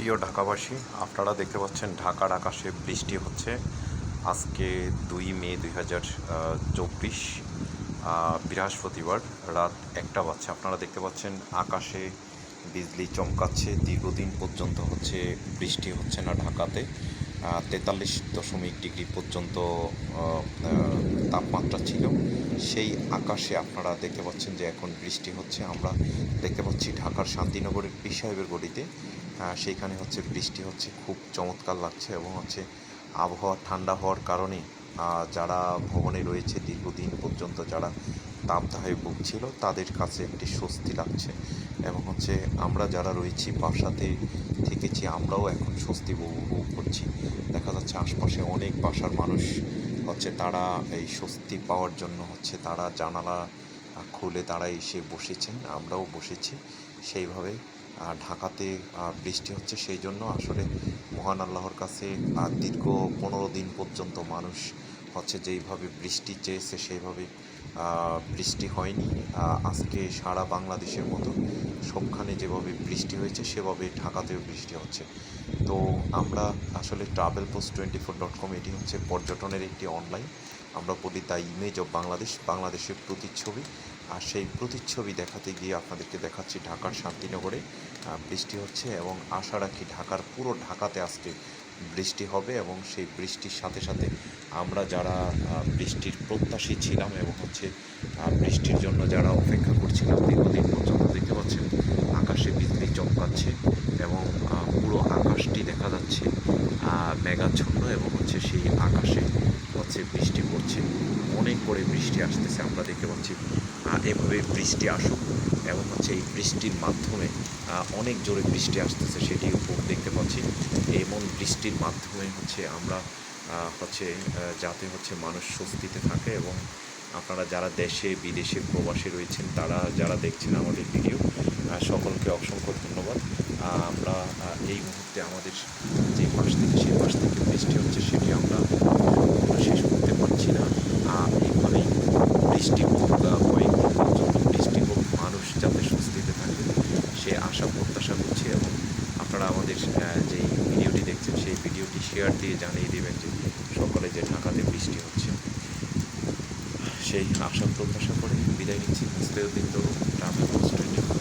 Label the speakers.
Speaker 1: প্রিয় ঢাকাবাসী, আপনারা দেখতে পাচ্ছেন ঢাকার আকাশে বৃষ্টি হচ্ছে। আজকে 2 মে 2024, বৃহস্পতিবার রাত 1টা বাজছে। আপনারা দেখতে পাচ্ছেন আকাশে বিজলি চমকাচ্ছে। দীর্ঘদিন পর্যন্ত বৃষ্টি হচ্ছে না ঢাকাতে। 43.ডিগ্রি পর্যন্ত তাপমাত্রা ছিল। সেই আকাশে আপনারা দেখতে পাচ্ছেন যে এখন বৃষ্টি হচ্ছে। আমরা দেখতে পাচ্ছি ঢাকার শান্তিনগরের পীর সাহেবের গলিতে সেইখানে বৃষ্টি হচ্ছে। খুব চমৎকার লাগছে এবং আবহাওয়া ঠান্ডা হওয়ার কারণে যারা ভবনে রয়েছে দীর্ঘদিন পর্যন্ত যারা তাপদাহে ভুগছিল তাদের কাছে একটি স্বস্তি লাগছে এবং আমরা যারা রয়েছি বাসাতে থেকেছি আমরাও এখন স্বস্তি উপভোগ করছি। দেখা যাচ্ছে আশপাশে অনেক বাসার মানুষ তারা এই স্বস্তি পাওয়ার জন্য তারা জানালা খুলে তারা এসে বসেছেন, আমরাও বসেছি সেইভাবে। ঢাকাতে বৃষ্টি হচ্ছে সেই জন্য আসলে মহান আল্লাহর কাছে দীর্ঘ 15 দিন পর্যন্ত মানুষ যেইভাবে বৃষ্টি চেয়েছে সেইভাবে বৃষ্টি হয়নি। আজকে সারা বাংলাদেশের মতো সবখানে যেভাবে বৃষ্টি হয়েছে সেভাবে ঢাকাতেও বৃষ্টি হচ্ছে। তো আমরা আসলে travelpost24.com এটি পর্যটনের একটি অনলাইন। আমরা বলি দ্য ইমেজ অফ বাংলাদেশ, বাংলাদেশের প্রতিচ্ছবি। আর সেই প্রতিচ্ছবি দেখাতে গিয়ে আপনাদেরকে দেখাচ্ছি ঢাকার শান্তিনগরে বৃষ্টি হচ্ছে এবং আশা রাখি পুরো ঢাকাতে আজকে বৃষ্টি হবে এবং সেই বৃষ্টির সাথে সাথে আমরা যারা বৃষ্টির প্রত্যাশী ছিলাম এবং বৃষ্টির জন্য যারা অপেক্ষা করছিলাম দীর্ঘদিন পর্যন্ত দেখতে পাচ্ছেন আকাশে বিজলি চমকাচ্ছে এবং পুরো আকাশটি দেখা যাচ্ছে মেঘাচ্ছন্ন এবং সেই আকাশে বৃষ্টি পড়ছে। অনেক করে বৃষ্টি আসতেছে, আমরা দেখতে পাচ্ছি। এভাবে বৃষ্টি আসুক এবং এই বৃষ্টির মাধ্যমে অনেক জোরে বৃষ্টি আসতেছে সেটি দেখতে পাচ্ছি। এমন বৃষ্টির মাধ্যমে আমরা যাতে মানুষ স্বস্তিতে থাকে এবং আপনারা যারা দেশে বিদেশে প্রবাসী রয়েছেন তারা যারা দেখছেন আমাদের ভিডিও সকলকে অসংখ্য ধন্যবাদ। আমরা এই মুহূর্তে আমাদের যে পাশ থেকে সেই পাশ থেকে বৃষ্টি হচ্ছে সেটি আমরা শেষ করতে পারছি না। এইভাবেই বৃষ্টি হোক, কয়েকদিন পর্যন্ত বৃষ্টি হোক, মানুষ যাতে স্বস্তিতে থাকে সে আশা প্রত্যাশা করছি। এবং আপনারা আমাদের যেই ভিডিওটি দেখছেন সেই ভিডিওটি শেয়ার দিয়ে জানিয়ে দেবেন যে সকলে যে ঢাকাতে বৃষ্টি হচ্ছে। সেই আশা প্রত্যাশা করে বিদায় নিচ্ছি। মুস্তাকিউদ্দিন তরুণ, ট্রাভেল পোস্ট 24।